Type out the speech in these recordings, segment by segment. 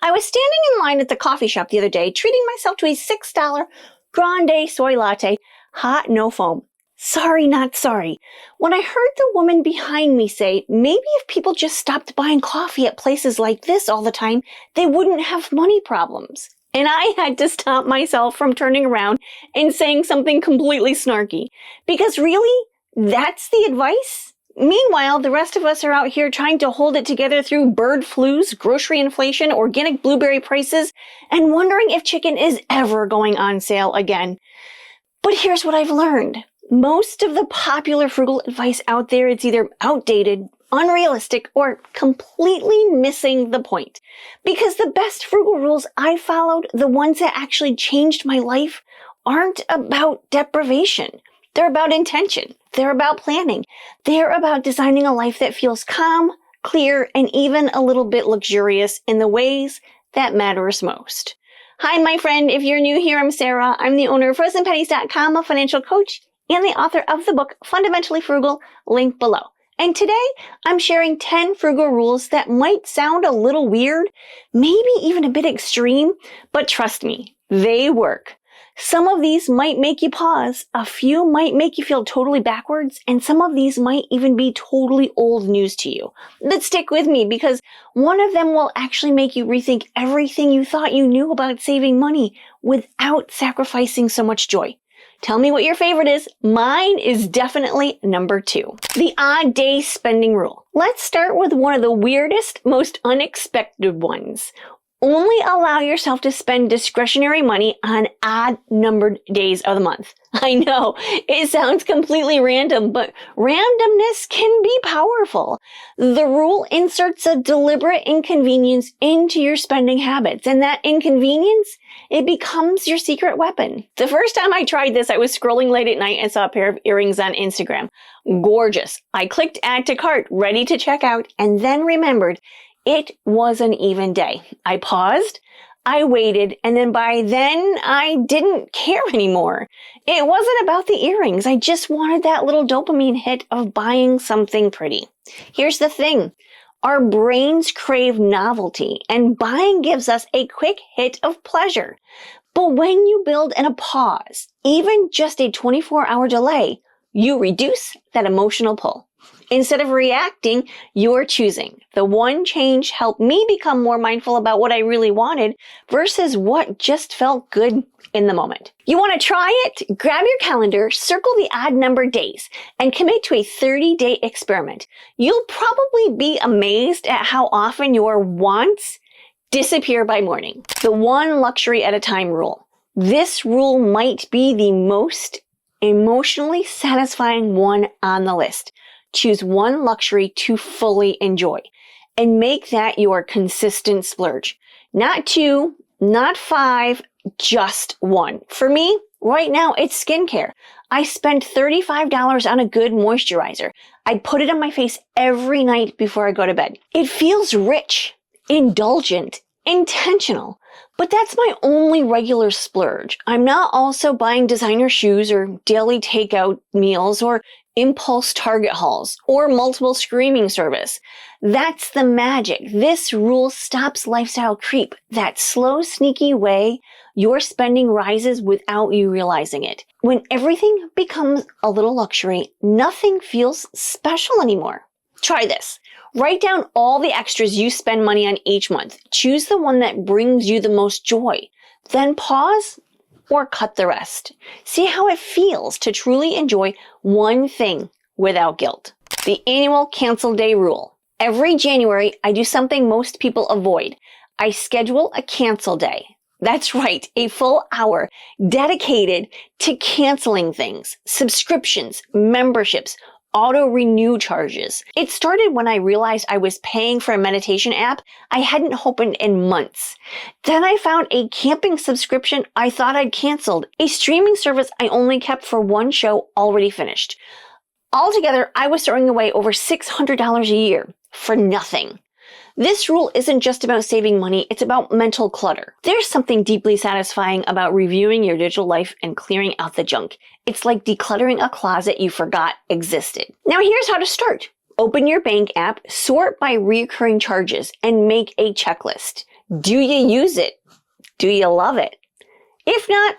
I was standing in line at the coffee shop the other day, treating myself to a $6 grande soy latte, hot, no foam. Sorry, not sorry. When I heard the woman behind me say, maybe if people just stopped buying coffee at places like this all the time, they wouldn't have money problems. And I had to stop myself from turning around and saying something completely snarky. Because really, that's the advice? Meanwhile, the rest of us are out here trying to hold it together through bird flus, grocery inflation, organic blueberry prices, and wondering if chicken is ever going on sale again. But here's what I've learned. Most of the popular frugal advice out there is either outdated, unrealistic, or completely missing the point. Because the best frugal rules I followed, the ones that actually changed my life, aren't about deprivation. They're about intention. They're about planning. They're about designing a life that feels calm, clear, and even a little bit luxurious in the ways that matters most. Hi, my friend. If you're new here, I'm Sara. I'm the owner of FrozenPennies.com, a financial coach, and the author of the book, Fundamentally Frugal, linked below. And today, I'm sharing 10 frugal rules that might sound a little weird, maybe even a bit extreme, but trust me, they work. Some of these might make you pause, a few might make you feel totally backwards, and some of these might even be totally old news to you. But stick with me because one of them will actually make you rethink everything you thought you knew about saving money without sacrificing so much joy. Tell me what your favorite is. Mine is definitely number 2. The odd day spending rule. Let's start with one of the weirdest, most unexpected ones. Only allow yourself to spend discretionary money on odd numbered days of the month. I know, it sounds completely random, but randomness can be powerful. The rule inserts a deliberate inconvenience into your spending habits, and that inconvenience, it becomes your secret weapon. The first time I tried this, I was scrolling late at night and saw a pair of earrings on Instagram. Gorgeous. I clicked add to cart, ready to check out, and then remembered it was an even day. I paused, I waited, and then by then I didn't care anymore. It wasn't about the earrings. I just wanted that little dopamine hit of buying something pretty. Here's the thing. Our brains crave novelty, and buying gives us a quick hit of pleasure. But when you build in a pause, even just a 24-hour delay, you reduce that emotional pull. Instead of reacting, you're choosing. The one change helped me become more mindful about what I really wanted versus what just felt good in the moment. You want to try it? Grab your calendar, circle the odd numbered days, and commit to a 30-day experiment. You'll probably be amazed at how often your wants disappear by morning. The one luxury at a time rule. This rule might be the most emotionally satisfying one on the list. Choose one luxury to fully enjoy and make that your consistent splurge. Not 2, not 5, just 1. For me, right now, it's skincare. I spend $35 on a good moisturizer. I put it on my face every night before I go to bed. It feels rich, indulgent, intentional. But that's my only regular splurge. I'm not also buying designer shoes or daily takeout meals or impulse Target hauls or multiple streaming service. That's the magic. This rule stops lifestyle creep, that slow, sneaky way your spending rises without you realizing it. When everything becomes a little luxury, nothing feels special anymore. Try this. Write down all the extras you spend money on each month. Choose the one that brings you the most joy. Then pause or cut the rest. See how it feels to truly enjoy one thing without guilt. The annual cancel day rule. Every January, I do something most people avoid. I schedule a cancel day. That's right, a full hour dedicated to canceling things, subscriptions, memberships, auto-renew charges. It started when I realized I was paying for a meditation app I hadn't opened in months. Then I found a camping subscription I thought I'd canceled, a streaming service I only kept for one show already finished. Altogether, I was throwing away over $600 a year for nothing. This rule isn't just about saving money, it's about mental clutter. There's something deeply satisfying about reviewing your digital life and clearing out the junk. It's like decluttering a closet you forgot existed. Now here's how to start. Open your bank app, sort by recurring charges, and make a checklist. Do you use it? Do you love it? If not,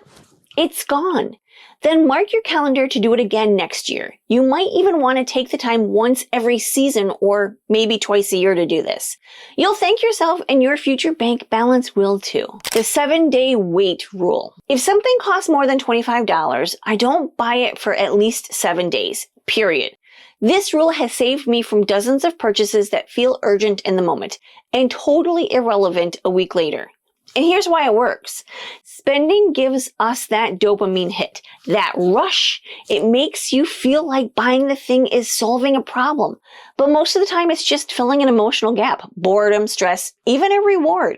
it's gone. Then mark your calendar to do it again next year. You might even want to take the time once every season or maybe twice a year to do this. You'll thank yourself and your future bank balance will too. The 7-day wait rule. If something costs more than $25, I don't buy it for at least 7 days, period. This rule has saved me from dozens of purchases that feel urgent in the moment and totally irrelevant a week later. And here's why it works. Spending gives us that dopamine hit, that rush. It makes you feel like buying the thing is solving a problem. But most of the time, it's just filling an emotional gap, boredom, stress, even a reward.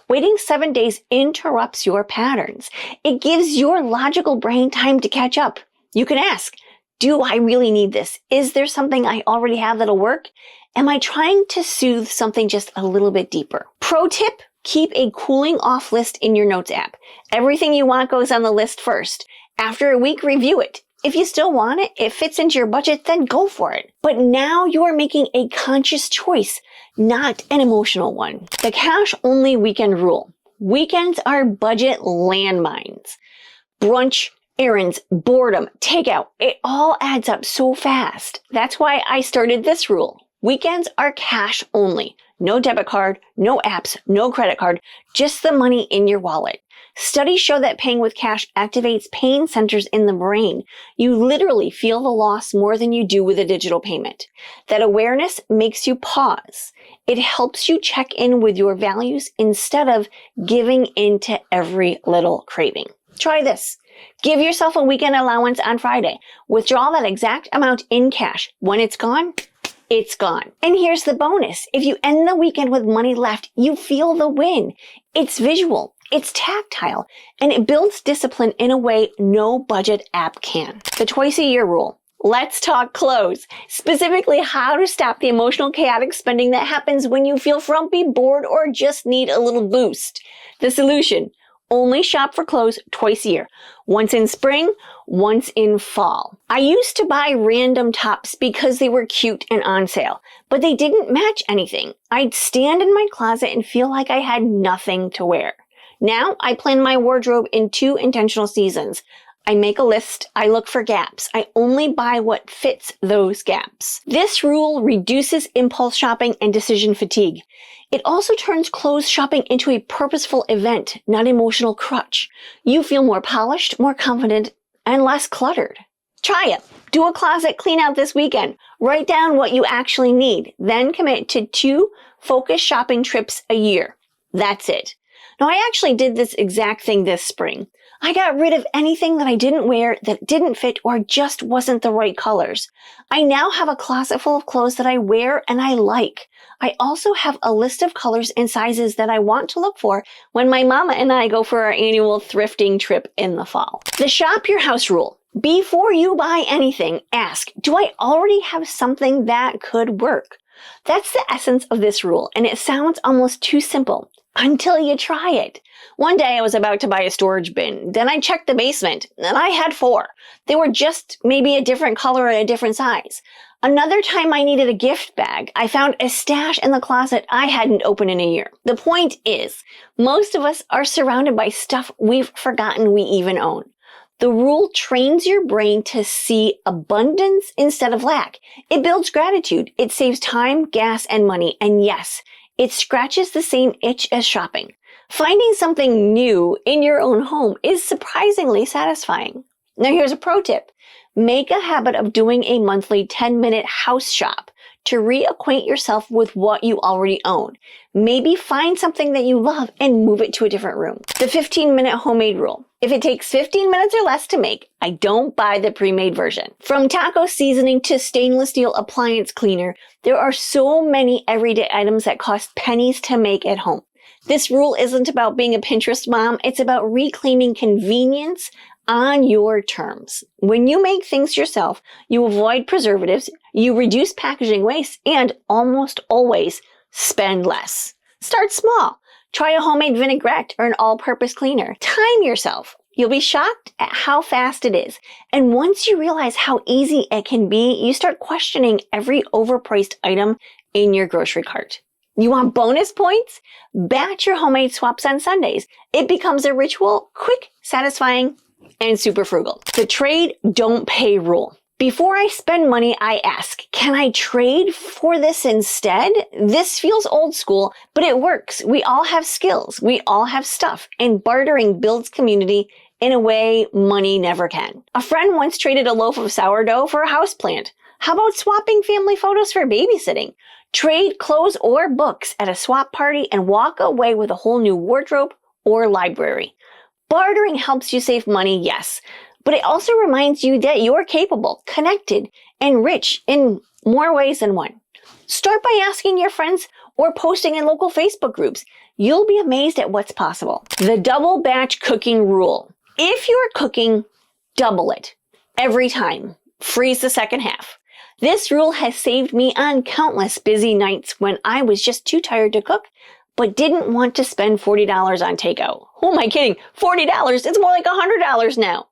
Waiting 7 days interrupts your patterns. It gives your logical brain time to catch up. You can ask, do I really need this? Is there something I already have that'll work? Am I trying to soothe something just a little bit deeper? Pro tip, keep a cooling off list in your notes app. Everything you want goes on the list first. After a week, review it. If you still want it, it fits into your budget, then go for it. But now you are making a conscious choice, not an emotional one. The cash-only weekend rule. Weekends are budget landmines. Brunch, errands, boredom, takeout, it all adds up so fast. That's why I started this rule. Weekends are cash only. No debit card, no apps, no credit card, just the money in your wallet. Studies show that paying with cash activates pain centers in the brain. You literally feel the loss more than you do with a digital payment. That awareness makes you pause. It helps you check in with your values instead of giving in to every little craving. Try this. Give yourself a weekend allowance on Friday. Withdraw that exact amount in cash. When it's gone, it's gone. And here's the bonus. If you end the weekend with money left, you feel the win. It's visual, it's tactile, and it builds discipline in a way no budget app can. The twice-a-year rule. Let's talk clothes. Specifically, how to stop the emotional chaotic spending that happens when you feel frumpy, bored, or just need a little boost. The solution. Only shop for clothes twice a year. Once in spring, once in fall. I used to buy random tops because they were cute and on sale, but they didn't match anything. I'd stand in my closet and feel like I had nothing to wear. Now I plan my wardrobe in 2 intentional seasons. I make a list, I look for gaps. I only buy what fits those gaps. This rule reduces impulse shopping and decision fatigue. It also turns clothes shopping into a purposeful event, not emotional crutch. You feel more polished, more confident, and less cluttered. Try it. Do a closet clean out this weekend. Write down what you actually need. Then commit to 2 focused shopping trips a year. That's it. Now, I actually did this exact thing this spring. I got rid of anything that I didn't wear, that didn't fit, or just wasn't the right colors. I now have a closet full of clothes that I wear and I like. I also have a list of colors and sizes that I want to look for when my mama and I go for our annual thrifting trip in the fall. The shop your house rule. Before you buy anything, ask, do I already have something that could work? That's the essence of this rule, and it sounds almost too simple until you try it. One day I was about to buy a storage bin. Then I checked the basement, and I had 4. They were just maybe a different color and a different size. Another time I needed a gift bag, I found a stash in the closet I hadn't opened in a year. The point is, most of us are surrounded by stuff we've forgotten we even own. The rule trains your brain to see abundance instead of lack. It builds gratitude. It saves time, gas, and money. And yes, it scratches the same itch as shopping. Finding something new in your own home is surprisingly satisfying. Now here's a pro tip. Make a habit of doing a monthly 10-minute house shop to reacquaint yourself with what you already own. Maybe find something that you love and move it to a different room. The 15-minute homemade rule. If it takes 15 minutes or less to make, I don't buy the pre-made version. From taco seasoning to stainless steel appliance cleaner, there are so many everyday items that cost pennies to make at home. This rule isn't about being a Pinterest mom, it's about reclaiming convenience on your terms. When you make things yourself, you avoid preservatives, you reduce packaging waste, and almost always spend less. Start small. Try a homemade vinaigrette or an all-purpose cleaner. Time yourself. You'll be shocked at how fast it is. And once you realize how easy it can be, you start questioning every overpriced item in your grocery cart. You want bonus points? Batch your homemade swaps on Sundays. It becomes a ritual, quick, satisfying, and super frugal. The trade, don't pay rule. Before I spend money, I ask, can I trade for this instead? This feels old school, but it works. We all have skills. We all have stuff. And bartering builds community in a way money never can. A friend once traded a loaf of sourdough for a houseplant. How about swapping family photos for babysitting? Trade clothes or books at a swap party and walk away with a whole new wardrobe or library. Bartering helps you save money, yes, but it also reminds you that you're capable, connected, and rich in more ways than one. Start by asking your friends or posting in local Facebook groups. You'll be amazed at what's possible. The double batch cooking rule. If you're cooking, double it every time. Freeze the second half. This rule has saved me on countless busy nights when I was just too tired to cook, but didn't want to spend $40 on takeout. Who am I kidding? $40? It's more like $100 now.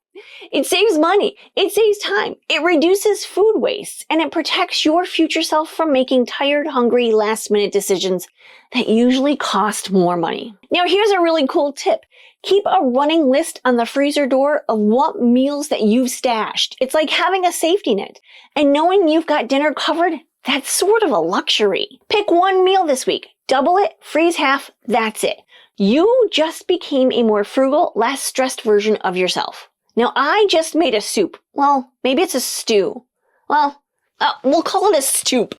It saves money. It saves time. It reduces food waste, and it protects your future self from making tired, hungry, last-minute decisions that usually cost more money. Now, here's a really cool tip. Keep a running list on the freezer door of what meals that you've stashed. It's like having a safety net. And knowing you've got dinner covered, that's sort of a luxury. Pick one meal this week. Double it, freeze half, that's it. You just became a more frugal, less stressed version of yourself. Now, I just made a soup. Well, maybe it's a stew. Well, we'll call it a stoop.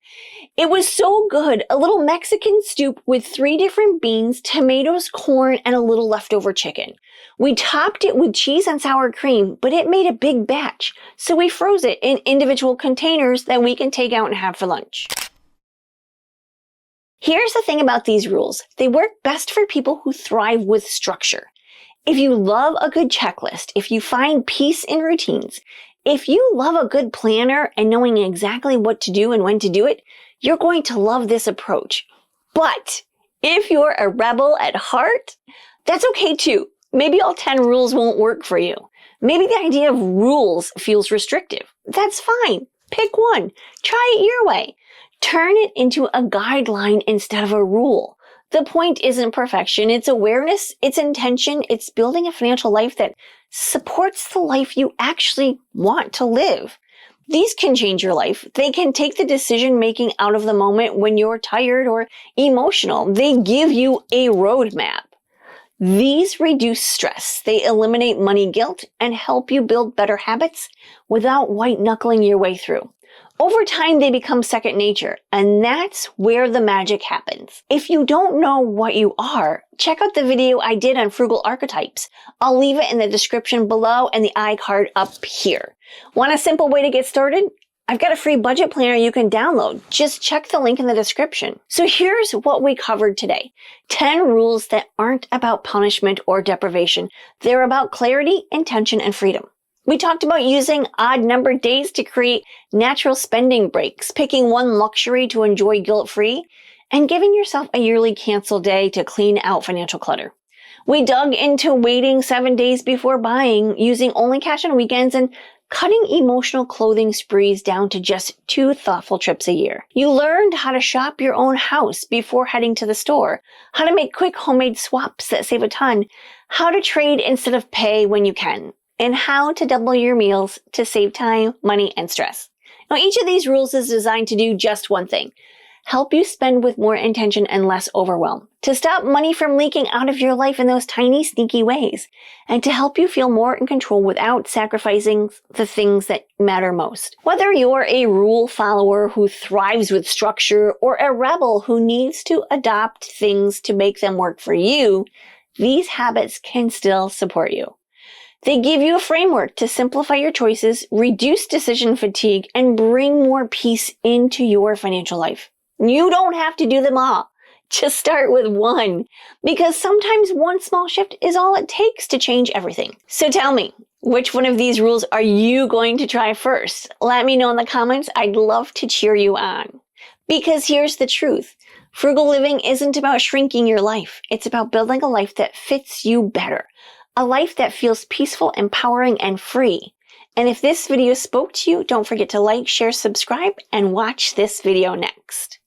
It was so good. A little Mexican stoop with 3 different beans, tomatoes, corn, and a little leftover chicken. We topped it with cheese and sour cream, but it made a big batch. So we froze it in individual containers that we can take out and have for lunch. Here's the thing about these rules. They work best for people who thrive with structure. If you love a good checklist, if you find peace in routines, if you love a good planner and knowing exactly what to do and when to do it, you're going to love this approach. But if you're a rebel at heart, that's okay too. Maybe all 10 rules won't work for you. Maybe the idea of rules feels restrictive. That's fine. Pick one. Try it your way. Turn it into a guideline instead of a rule. The point isn't perfection. It's awareness, it's intention, it's building a financial life that supports the life you actually want to live. These can change your life. They can take the decision making out of the moment when you're tired or emotional. They give you a roadmap. These reduce stress. They eliminate money guilt and help you build better habits without white knuckling your way through. Over time, they become second nature, and that's where the magic happens. If you don't know what you are, check out the video I did on frugal archetypes. I'll leave it in the description below and the iCard up here. Want a simple way to get started? I've got a free budget planner you can download. Just check the link in the description. So here's what we covered today. 10 rules that aren't about punishment or deprivation. They're about clarity, intention, and freedom. We talked about using odd-numbered days to create natural spending breaks, picking one luxury to enjoy guilt-free, and giving yourself a yearly cancel day to clean out financial clutter. We dug into waiting 7 days before buying, using only cash on weekends, and cutting emotional clothing sprees down to just 2 thoughtful trips a year. You learned how to shop your own house before heading to the store, how to make quick homemade swaps that save a ton, how to trade instead of pay when you can, and how to double your meals to save time, money, and stress. Now, each of these rules is designed to do just one thing: help you spend with more intention and less overwhelm, to stop money from leaking out of your life in those tiny, sneaky ways, and to help you feel more in control without sacrificing the things that matter most. Whether you're a rule follower who thrives with structure or a rebel who needs to adopt things to make them work for you, these habits can still support you. They give you a framework to simplify your choices, reduce decision fatigue, and bring more peace into your financial life. You don't have to do them all. Just start with one, because sometimes one small shift is all it takes to change everything. So tell me, which one of these rules are you going to try first? Let me know in the comments. I'd love to cheer you on. Because here's the truth. Frugal living isn't about shrinking your life. It's about building a life that fits you better. A life that feels peaceful, empowering, and free. And if this video spoke to you, don't forget to like, share, subscribe, and watch this video next.